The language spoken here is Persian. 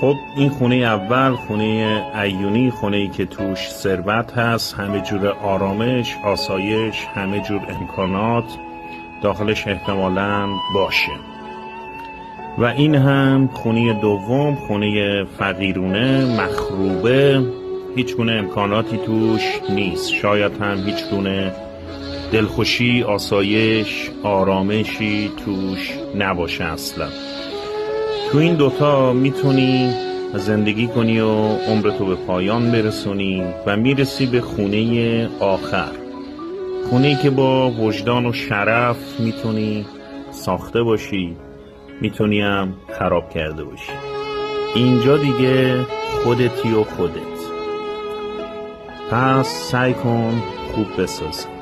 خب این خونه اول، خونه عیونی، خونه‌ای که توش ثروت هست، همه جور آرامش، آسایش، همه جور امکانات داخلش احتمالاً باشه. و این هم خونه دوم، خونه فقیرونه، مخروبه، هیچ گونه امکاناتی توش نیست، شاید هم هیچ گونه دلخوشی، آسایش، آرامشی توش نباشه اصلا. تو این دوتا میتونی زندگی کنی و عمرتو به پایان برسونی و میرسی به خونه آخر، خونه‌ای که با وجدان و شرف میتونی ساخته باشی، میتونی هم خراب کرده باشی. اینجا دیگه خودتی و خودت، پس سعی کن خوب بسازی.